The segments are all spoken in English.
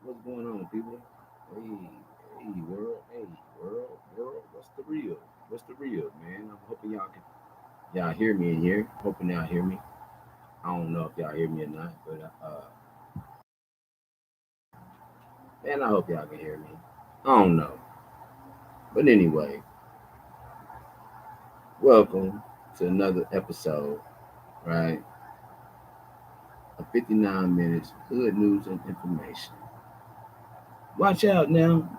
What's going on, people? Hey, hey, world. What's the real? What's the real, man? I'm hoping y'all hear me in here. Hoping y'all hear me. I don't know if y'all hear me or not, but man, I hope y'all can hear me. I don't know, but anyway, welcome to another episode, right? Of 59 minutes hood news and information. Watch out now.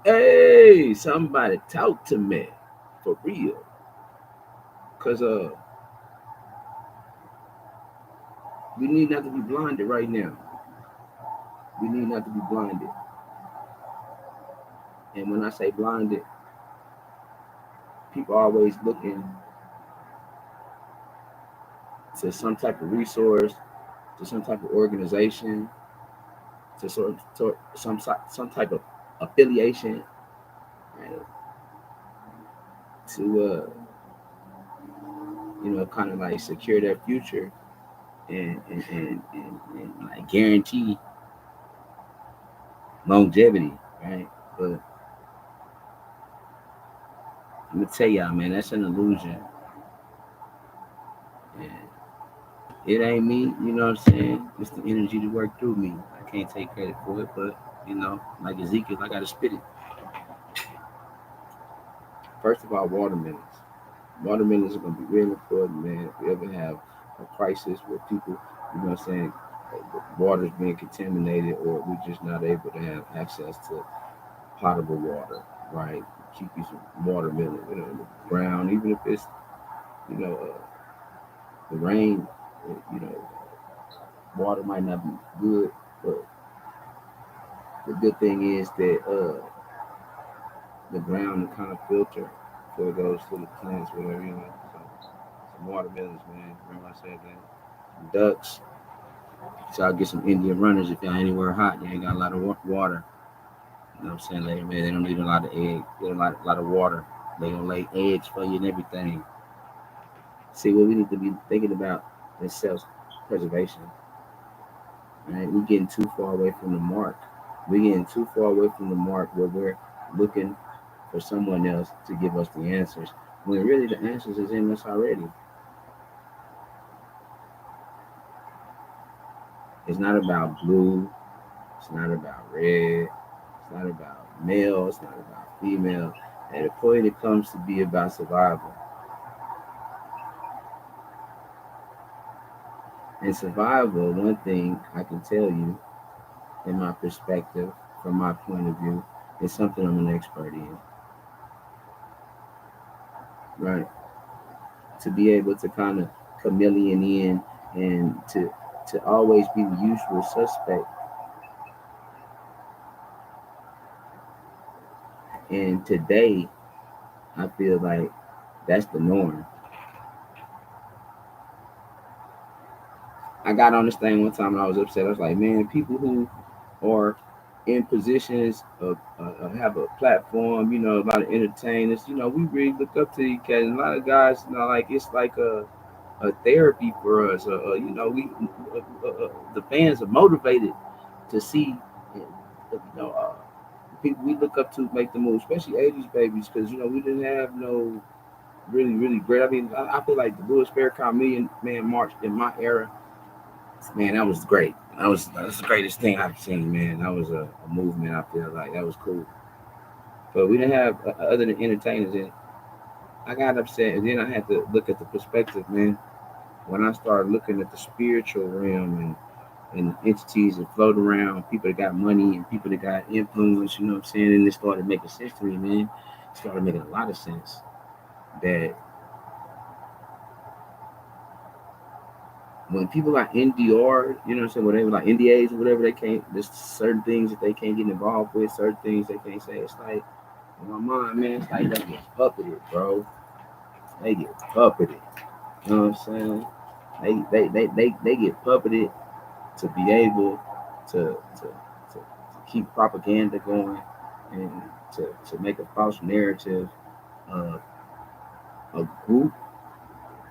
Hey, somebody talk to me for real, cause we need not to be blinded right now. We need not to be blinded. And when I say blinded, people are always looking to some type of resource, to some type of organization, to some type of affiliation, right? To kind of like secure their future and like guarantee longevity, right? But I'm gonna tell y'all, man, that's an illusion, and it ain't me. You know what I'm saying? It's the energy to work through me. I can't take credit for it, but like Ezekiel, I gotta spit it. First of all, watermelons. Watermelons are gonna be real important, man. If we ever have a crisis where people, what I'm saying, water's being contaminated, or we're just not able to have access to potable water, right? Keep you some watermelon, in the ground, even if it's, you know, the rain, you know, water might not be good, but the good thing is that the ground kind of filter before it goes to the plants, whatever. So some watermelons, man. Remember I said that. Some ducks. So I'll get some Indian runners if y'all anywhere hot. You ain't got a lot of water. You know what I'm saying? Later, man, they don't need a lot of egg. They don't a lot of water. They gonna lay eggs for you and everything. See, what we need to be thinking about is self-preservation. Right? We're getting too far away from the mark. We're getting too far away from the mark where we're looking for someone else to give us the answers. When really the answers is in us already. It's not about blue. It's not about red. It's not about male. It's not about female. At a point, it comes to be about survival. And survival, one thing I can tell you, in my perspective, from my point of view, is something I'm an expert in. Right? To be able to kind of chameleon in and to always be the usual suspect. And today, I feel like that's the norm. I got on this thing one time and I was upset. I was like, man, people who are in positions of have a platform, a lot of entertainers, we really look up to these cats. And a lot of guys, like it's like a therapy for us. The fans are motivated to see, people we look up to make the move, especially '80s babies, because we didn't have no really great. I mean, I feel like the Louis Farrakhan Million Man March in my era, man, that was great. That's the greatest thing I've seen, man. That was a movement. I feel like that was cool. But we didn't have other than entertainers, and I got upset. And then I had to look at the perspective, man. When I started looking at the spiritual realm and entities that float around, people that got money and people that got influence, you know what I'm saying? And it started making sense to me, man. It started making a lot of sense that when people got NDR, you know what I'm saying, whatever, like NDAs or whatever, they can't, there's certain things that they can't get involved with, certain things they can't say. It's like, in my mind, man, it's like they get puppeted, bro. They get puppeted. You know what I'm saying? They get puppeted to be able to keep propaganda going and to make a false narrative of a group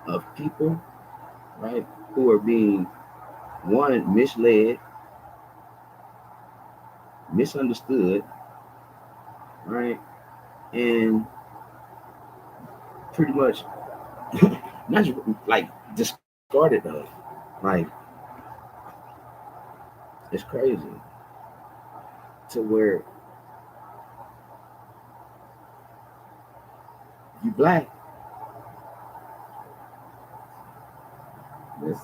of people, right, who are being one misled, misunderstood, right? And pretty much not just, like discarded of. Like it's crazy to where you black. It's,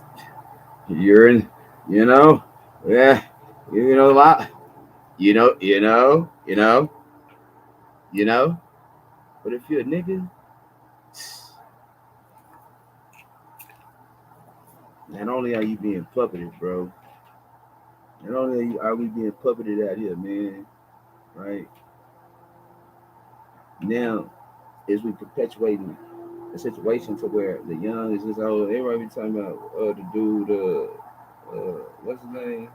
you're in, you know, yeah, you know a lot, you know. But if you're a nigga, not only are you being puppeted, bro, not only are we being puppeted out here, man, right? Now, is we perpetuating a situation to where the young is just old. Everybody be talking about the dude, what's his name?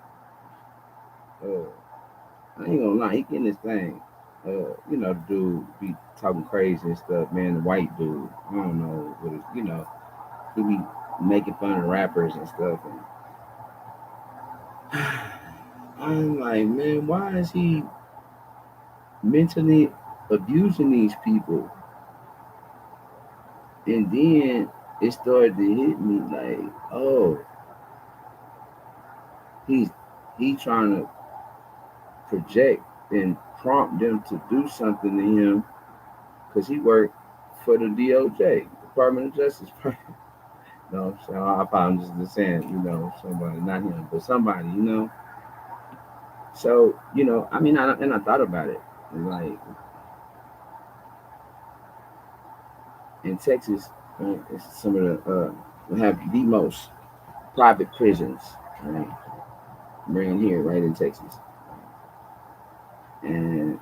Uh, I ain't gonna lie, he getting this thing. The dude be talking crazy and stuff, man. The white dude, I don't know what is, he be making fun of rappers and stuff. And I'm like, man, why is he mentally abusing these people? And then it started to hit me like, oh, he's he trying to project and prompt them to do something to him because he worked for the DOJ, Department of Justice. No, so I'm just saying, somebody, not him, but somebody, So, I mean, I thought about it. Like in Texas, it's some of the we have the most private prisons, right? Right here, right in Texas. And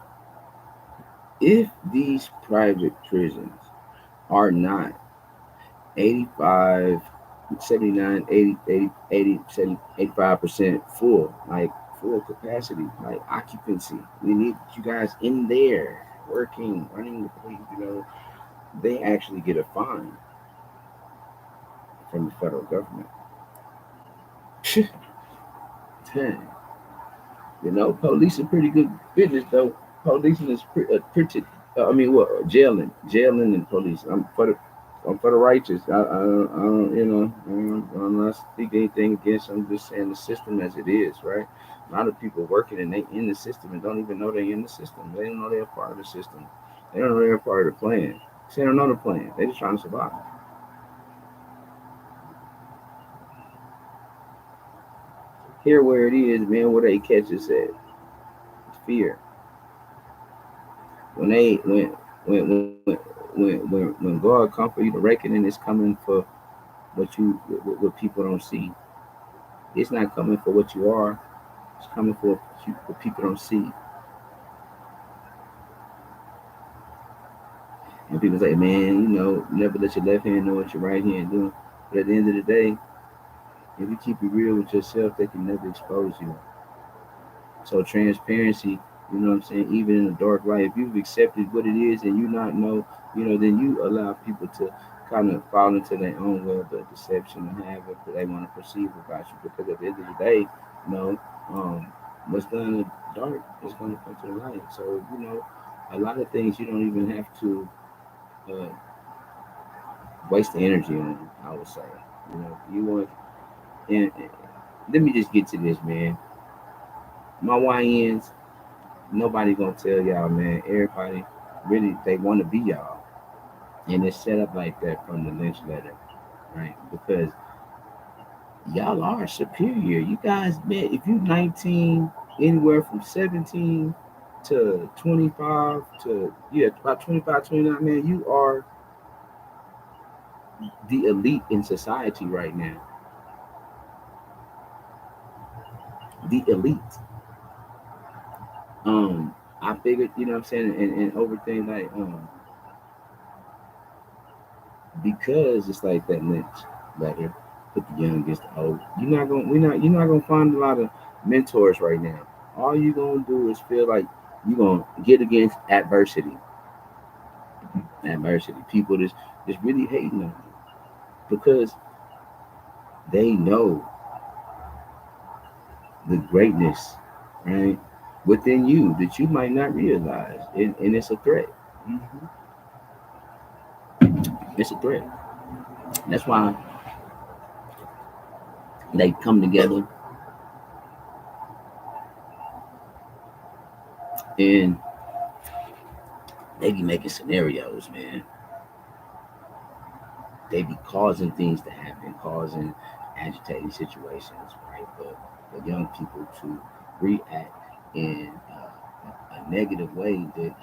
if these private prisons are not 85, 79, 85% full, like full capacity, like occupancy. We need you guys in there working, running the police, they actually get a fine from the federal government. Dang. Police are pretty good business though. Policing is pretty. I mean, what jailing, and police. I'm for the righteous. I don't, I'm not speaking anything against. I'm just saying the system as it is, right? A lot of people working and they in the system and don't even know they're in the system. They don't know they're part of the system. They don't know they're part of the plan. They don't know the plan. They're just trying to survive. Here where it is, man, where they catch us at. Fear. When they when God come for you, the reckoning is coming for what people don't see. It's not coming for what you are. It's coming for what people don't see. And people say, man, never let your left hand know what your right hand doing. But at the end of the day, if you keep it real with yourself, they can never expose you. So transparency, what I'm saying, even in the dark light, if you've accepted what it is and you not know, then you allow people to kind of fall into their own web of deception and have what they want to perceive about you. Because at the end of the day, um, what's done in the dark is going to come to the light. So, a lot of things you don't even have to uh, waste the energy on, I would say. You want, and let me just get to this, man. My YNs, nobody gonna tell y'all, man. Everybody really they want to be y'all, and it's set up like that from the lynch letter, right? Because y'all are superior. You guys, man, if you 19, anywhere from 17 to 25 to about 25, 29, man, you are the elite in society right now. The elite. I figured, what I'm saying, and over things like because it's like that lynch letter put the young against the old. You're not gonna find a lot of mentors right now. All you're gonna do is feel like you're gonna get against adversity. Adversity. People just really hating on you because they know the greatness, right? within you that you might not realize, and it's a threat. Mm-hmm. It's a threat. That's why they come together and they be making scenarios, man. They be causing things to happen, causing agitating situations, right? For young people to react in a negative way that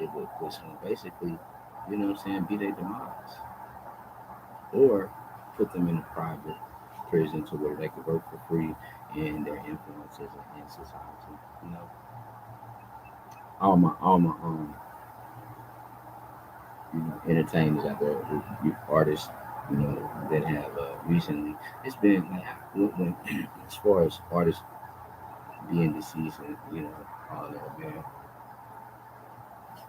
was going to basically, you know what I'm saying, be their demise, or put them in a private prison to where they could work for free and their influences in society. You know, all my you know, entertainers out there, artists, you know, that have recently. It's been like as far as artists being deceased, and you know, all that, man,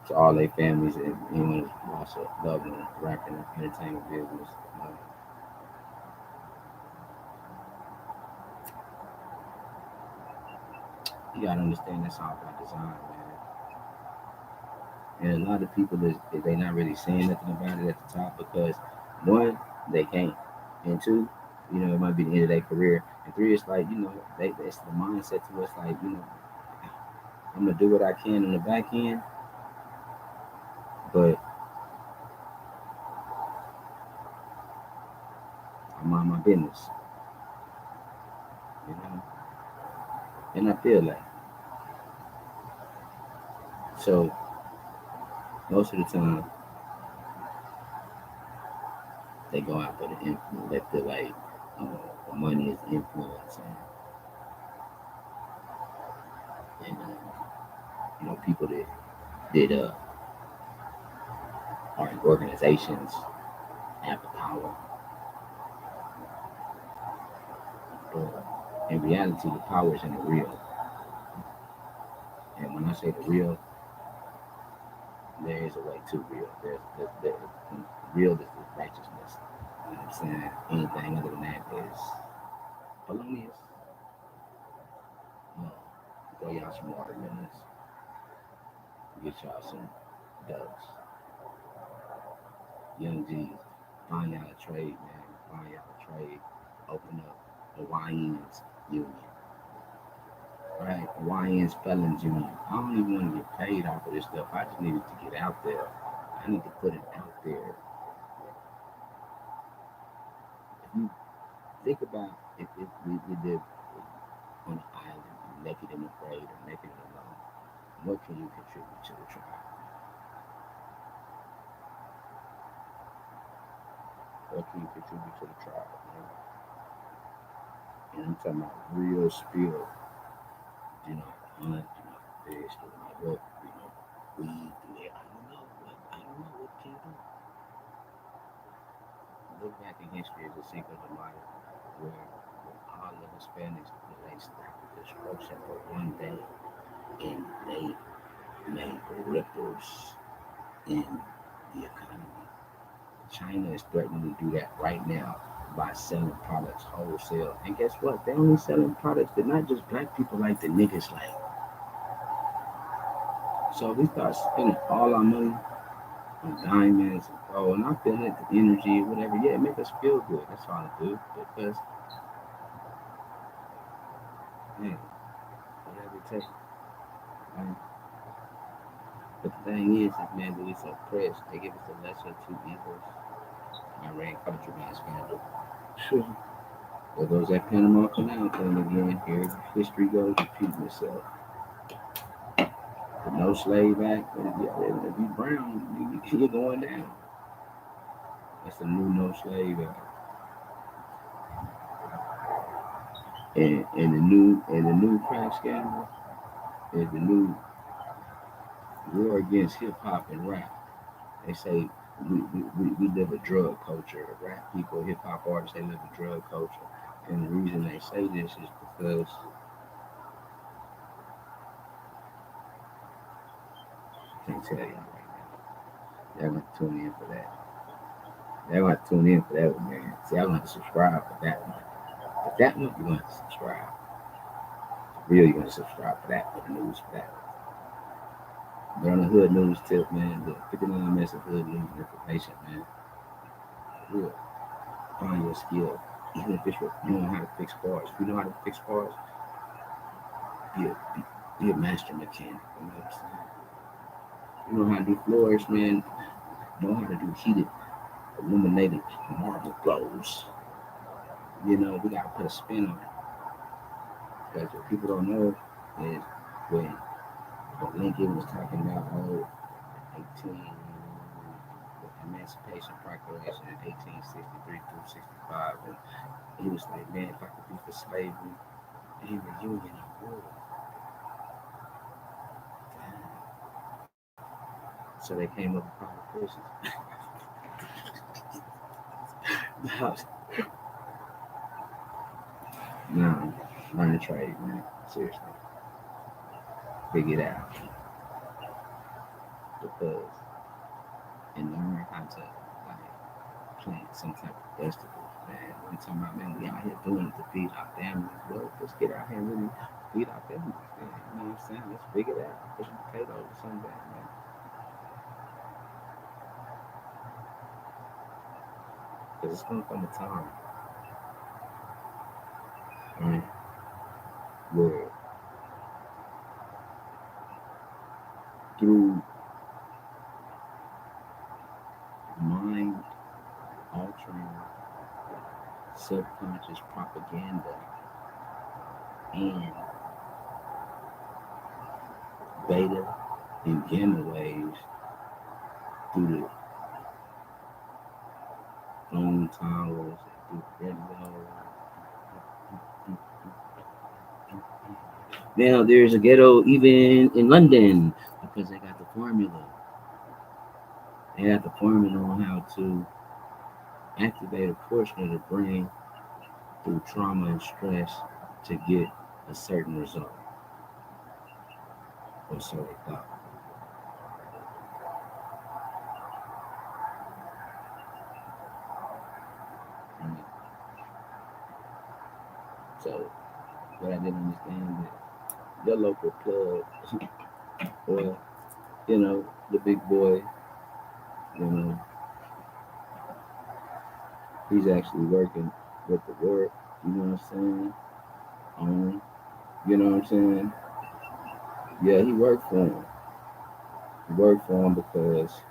to all their families and anyone who's lost a loved one, rapping and entertainment business. Uh, you gotta understand that's all by design, man. And a lot of people they not really saying nothing about it at the top because one, they can't, and two, you know, it might be the end of their career, and three, it's like, you know, it's the mindset to us like, you know, I'm gonna do what I can on the back end, but I mind my business, you know, and I feel like so most of the time they go out for the influence. They feel like the money is influence, and you know, people that are in organizations have the power, but in reality, the power is in the real. And when I say the real, there is a way to real. There's the real is the righteousness. You know what I'm saying? Anything other than that is felonious. Uh, Throw y'all some watermelons, get y'all some ducks. Young G's, find y'all a trade, man. Find y'all a trade. Open up Hawaiians Union. Right? Hawaiians Felons Union. I don't even want to get paid off of this stuff. I just needed to get out there. I need to put it out there. If you think about if we live on an island, naked and afraid or naked and alone, what can you contribute to the tribe? What can you contribute to the tribe? You know? And I'm talking about real spill. You know, hunt, you know, fish, you know, what, you know, weed, yeah, I don't know what can do. Look back in history as a Cinco de Mayo, where all the Hispanics, they stopped the destruction for one day, and they made ripples in the economy. China is threatening to do that right now by selling products wholesale. And guess what? They're only selling products that not just black people like, the niggas like. So if we start spending all our money on diamonds and gold, and I feel it, the energy, whatever, yeah, it make us feel good. That's all it do. Because, hey, whatever it takes. Right? But the thing is, man, that we so pressed, they give us the lesser of two evils. Iran contraband scandal. Sure. There goes that Panama Canal thing again. Here, history goes repeating itself. The No Slave Act, if you brown, you're going down. That's the new No Slave Act. And the new crack scandal is the new war against hip hop and rap. They say we live a drug culture. Rap people, hip hop artists, they live a drug culture. And the reason they say this is because I can't tell y'all right now. Y'all gonna tune in for that. Y'all gonna have to tune in for that one, man. See, y'all gonna have to subscribe for that one. For that one, you're gonna have to subscribe. For real, you're gonna subscribe for that, for the news for that. But on the hood news tip, man, the 59 minutes of hood news and information, man. Real. Find your skill. Even if it's you know how to fix cars. If you know how to fix cars, be a master mechanic. You know what I'm saying? You know how to do floors, man. Know how to do heated, illuminated marble floors. You know, we gotta put a spin on it. Because what people don't know is when Lincoln was talking about 18 the Emancipation Proclamation in 1863 through 65, and he was like, man, if I could be for slavery and the Union, I would. So they came up with politicians. No, learn the trade, man. Seriously, figure it out because and learn how to like plant some type of vegetables, man. One time about man, we out here doing it to feed our families. Well, let's get out here and really feed our families, man. You know what I'm saying? Let's figure it out. Put some potatoes or something back, man. Because it's gonna come a time, right, where through mind altering subconscious propaganda and beta and gamma waves through the phone towers, through the radio. Now there's a ghetto even in London because they got the formula. They got the formula on how to activate a portion of the brain through trauma and stress to get a certain result, or so they thought. Mm. So what I didn't understand that your local plug or the big boy, you know, he's actually working with the work, you know what I'm saying? Um, you know what I'm saying? Yeah, he worked for him. He worked for him because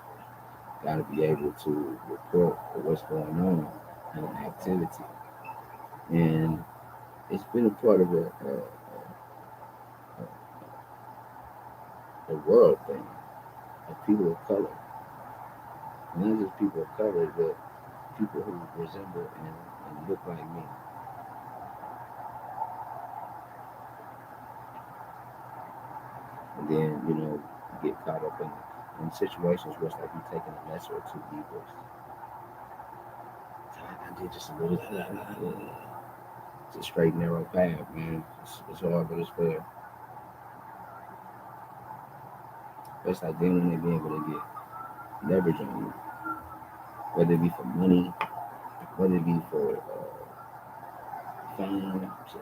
got to be able to report what's going on in an activity. And it's been a part of a world thing of people of color. Not just people of color, but people who resemble and look like me. And then, get caught up in situations where it's like you're taking a lesser of two evils. So I did just a little, it's a straight, narrow path, man. It's hard, but it's fair. But it's like then when they be able to get leverage on you, whether it be for money, whether it be for fame, so,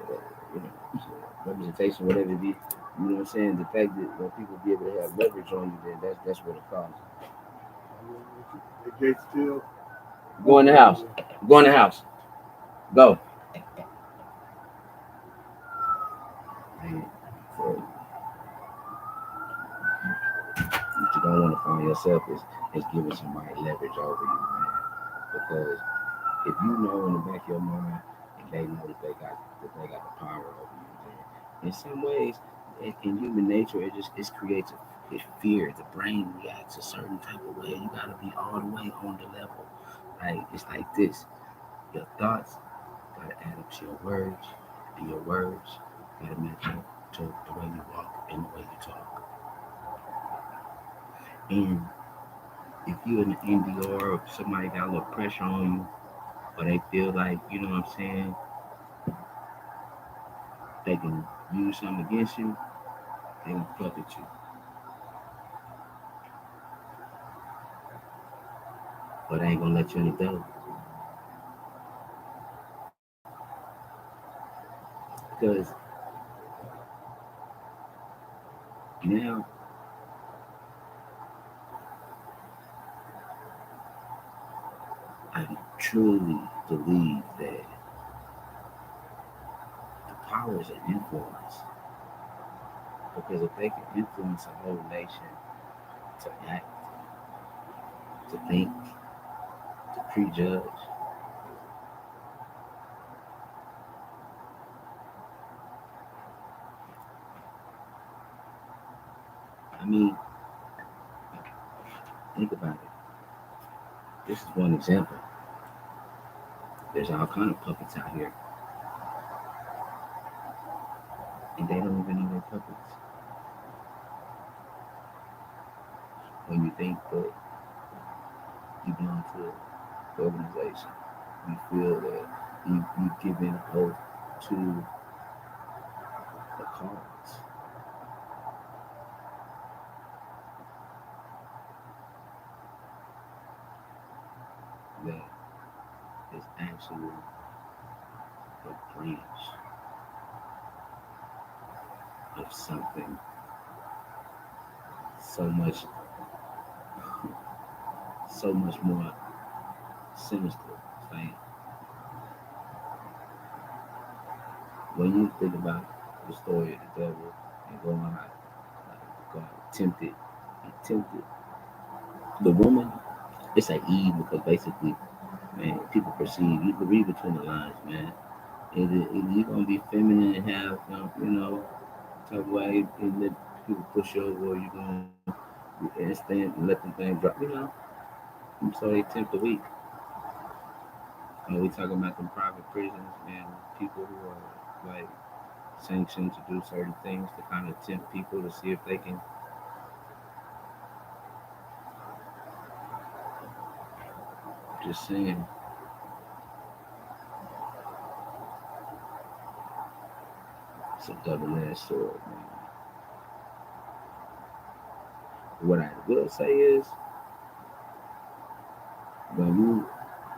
representation, whatever it be. You know what I'm saying? The fact that when people be able to have leverage on you, then that's what it causes. The gate still. Go in the house. Go in the house. Go. Man, so what you don't want to find yourself is giving somebody leverage over you, man. Because if you know in the back of your mind and they know that they got the power over you, then in some ways, in human nature, it creates a fear. The brain reacts a certain type of way. You gotta be all the way on the level. Like it's like this. Your thoughts gotta add up to your words, and your words gotta match up to the way you walk and the way you talk. And if you're in the NDR or somebody got a little pressure on you, or they feel like, you know what I'm saying, they can use something against you, they gonna fuck with you. But they ain't gonna let you any go. Because now truly believe that the powers of influence, because if they can influence a whole nation to act, to think, to prejudge, I mean, think about it. This is one example. There's all kind of puppets out here, and they don't even know they're puppets. When you think that you belong to the organization, you feel that you've given oath to the cause that is actually a branch of something so much, so much more sinister. Saying when you think about the story of the devil and going like God tempted the woman. It's like Eve because basically, man, people perceive you can read between the lines, man. Either you're gonna be feminine and have type of way and let people push you over, or you're gonna stand and let them things drop. And so they tempt the weak. We talking about them private prisons and people who are like sanctioned to do certain things to kind of tempt people to see if they can. Just saying, it's a double-edged sword, man. What I will say is, when you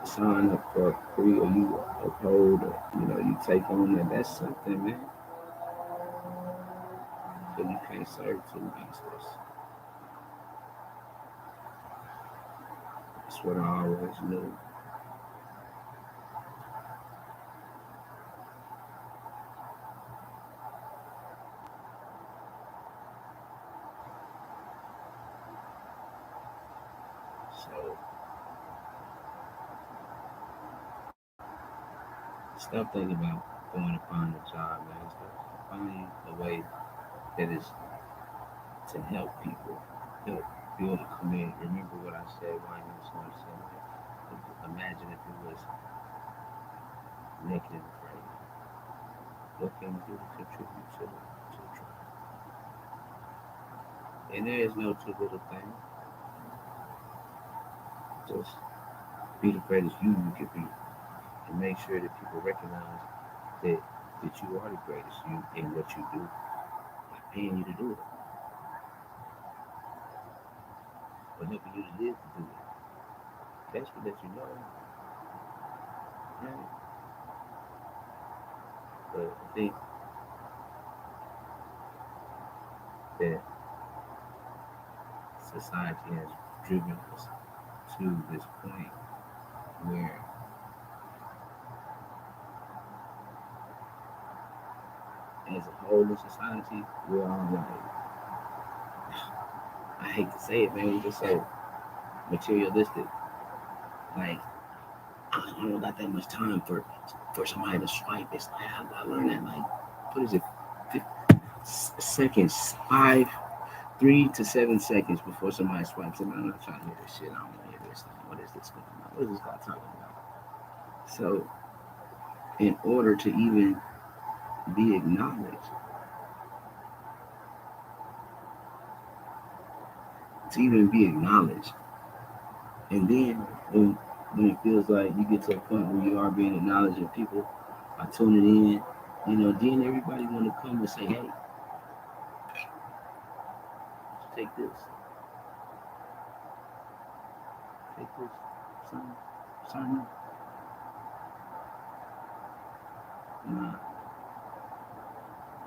sign up for a creed or you uphold or you take on that's something, man. But you can't serve two masters. That's what I always knew. So stop thinking about going to find a job, man. Stop finding a way that is to help people, help build a community. Remember what I said, why you was saying, like, imagine if it was naked and afraid. What can you do to contribute to the tribe? And there is no too little thing. Just be the greatest you can be, and make sure that people recognize that you are the greatest you in what you do by paying you to do it, or helping you to live to do it. That's what let you know, right? But I think that society has driven us to this point where, as a whole of society, we're all like, I hate to say it, man, we're just so materialistic. Like, I don't got that much time for somebody to swipe. It's like I learned that, like, what is it, 50 seconds, 3 to 7 seconds before somebody swipes. And I'm not trying to hear this shit. I don't want to hear this thing. What is this going on? What is this guy talking about? So, in order to even be acknowledged, and then when it feels like you get to a point where you are being acknowledged and people are tuning in, then everybody want to come and say, hey, take this, son, sign up. Nah,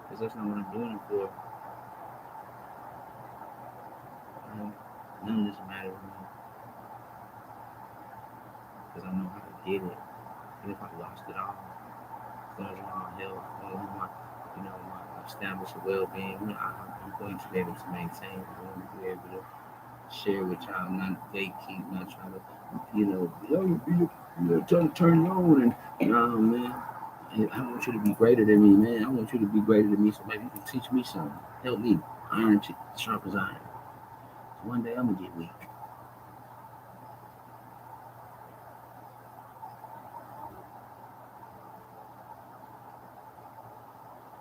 because that's not what I'm doing it for. None of this matters to me. because I know how to get it. And if I lost it all, as long as I have my health, as long as my, my established well-being, I'm going to be able to maintain. I'm going to be able to share with y'all, not gatekeep, not try to, trying to turn you on and, nah, man. I want you to be greater than me, man. I want you to be greater than me, so maybe you can teach me something. Help me. Iron sharp as iron. So one day I'm gonna get weak.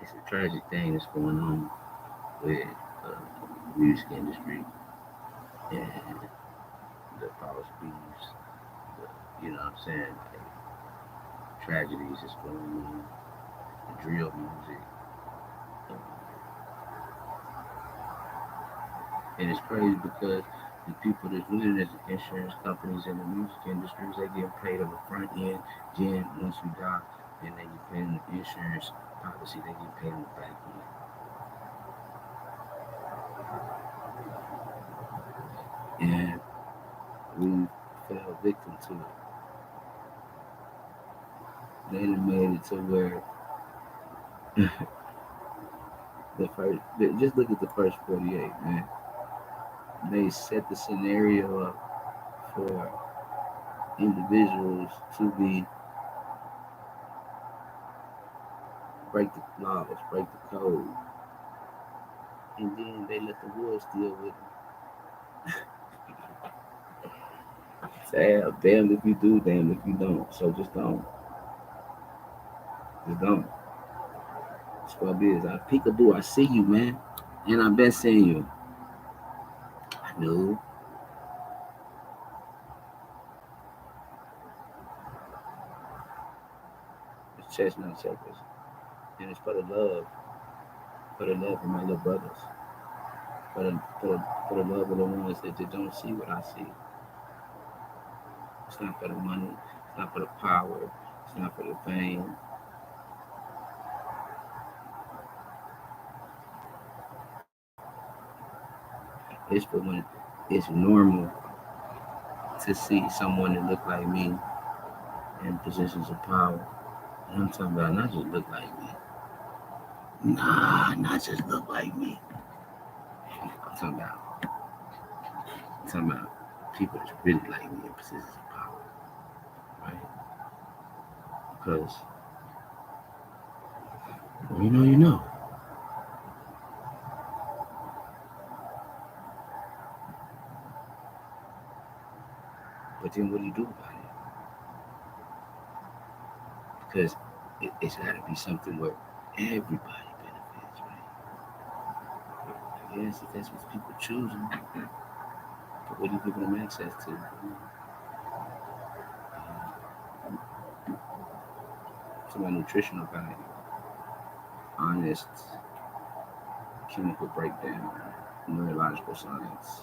It's a tragic thing that's going on with the music industry and the false beefs. You know what I'm saying? Like, tragedies that's going on. The drill music. Um, and it's crazy because the people that's winning as insurance companies and the music industries, they get paid on the front end. Then once you die, and they get paid on the insurance policy, they get paid on the back end. And we fell victim to it. They done made it to where just look at the first 48, man. They set the scenario up for individuals to be break the laws, break the code, and then they let the woods deal with it. Say, damn if you do, damn if you don't. So just don't. Just don't. That's what it is. I peekaboo, I see you, man. And I've been seeing you. I knew. It's chestnut checkers. And it's for the love of my little brothers. For the love of the ones that just don't see what I see. It's not for the money. It's not for the power. It's not for the fame. It's for when it's normal to see someone that look like me in positions of power. And I'm talking about not just look like me. Nah, not just look like me. I'm talking about people that really like me in positions of power, right? Because when you know, you know. But then what do you do about it? Because it's got to be something where everybody benefits, right? Yes, if that's what people choosing, but what are you giving them access to? To my nutritional value, honest chemical breakdown, neurological science,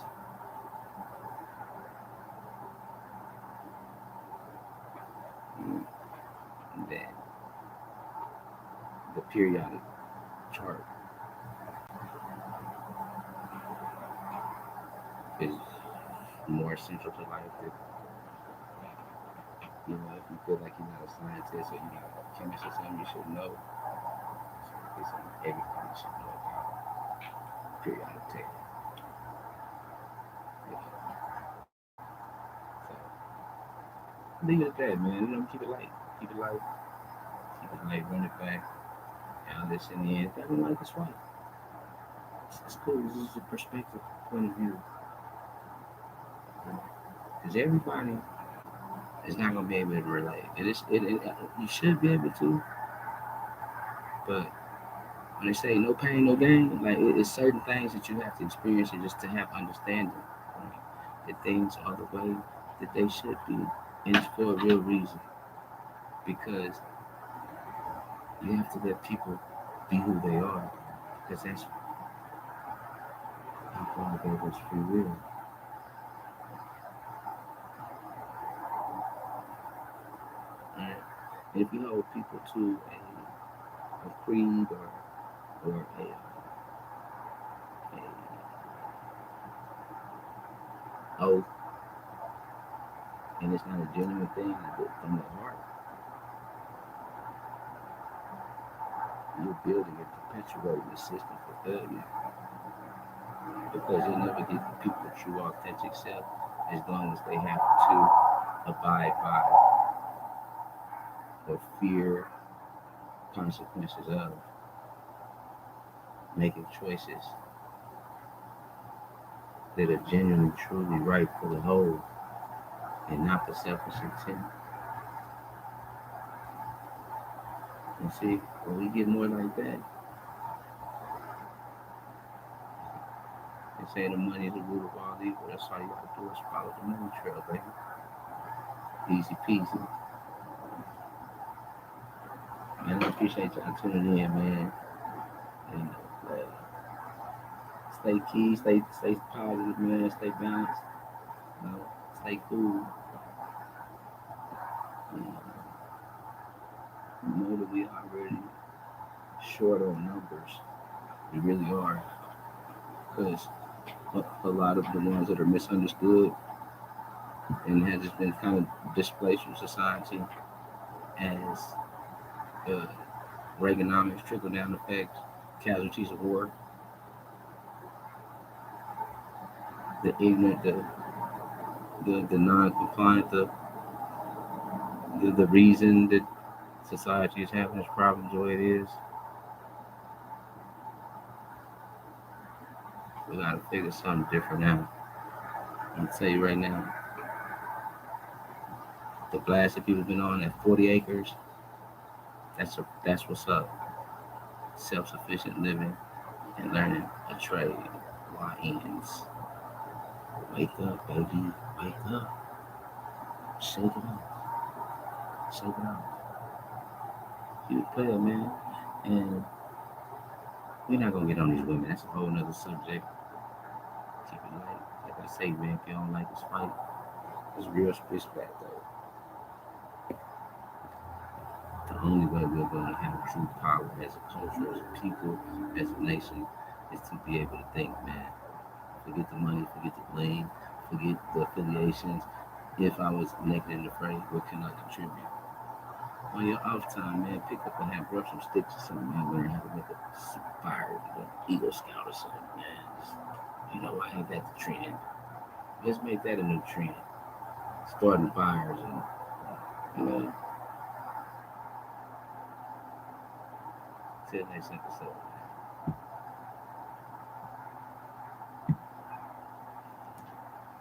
mm, that the periodic chart is more essential to life. That, if you feel like you're not a scientist or you're not a chemist or something, you should know. It's something everybody should know about periodic table. So leave it at that, man. Keep it light. Keep it light. Keep it light. Run it back. And listen in. If I don't like it's right. It's cool. This is a perspective point of view. Because everybody is not gonna be able to relate. You should be able to, but when they say no pain, no gain, like it's certain things that you have to experience it just to have understanding. Right? That things are the way that they should be, and it's for a real reason. Because you have to let people be who they are, because that's how God gave us free will. Right? And if you hold people to a creed or a oath, and it's not a genuine thing from the heart, you're building and perpetuating the system for failure because you'll never get the people true authentic self as long as they have to abide by or fear consequences of making choices that are genuinely truly right for the whole and not the selfish intent. And see, when we get more like that, they say the money is the root of all evil. That's all you gotta do is follow the money trail, baby. Easy peasy. Man, I appreciate y'all tuning in, man. And stay key, stay positive, man. Stay balanced, you know, stay cool. Know that we already short on numbers. We really are, because a lot of the ones that are misunderstood and have just been kind of displaced from society as uh, Reaganomics, trickle down effects, casualties of war, the ignorant, the non-compliant, the reason that society is having its problems the way it is. We gotta figure something different out. I'm gonna tell you right now, the blast that people been on at 40 acres, that's what's up. Self-sufficient living and learning a trade. YNs. Wake up, baby. Wake up. Shake it up. Shake it up. You a player, man. And we're not gonna get on these women. That's a whole nother subject. Keep it light. Like I say, man, if you don't like this fight, it's real respect though. The only way we're going to have true power as a culture, as a people, as a nation, is to be able to think, man. Forget the money, forget the blame, forget the affiliations. If I was naked and afraid, what can I contribute? On your off time, man, pick up and have brush some sticks or something, man. Learn how to make a fire, Eagle Scout or something, man. Just, I ain't that the trend. Let's make that a new trend. Starting fires and, you know, till next episode.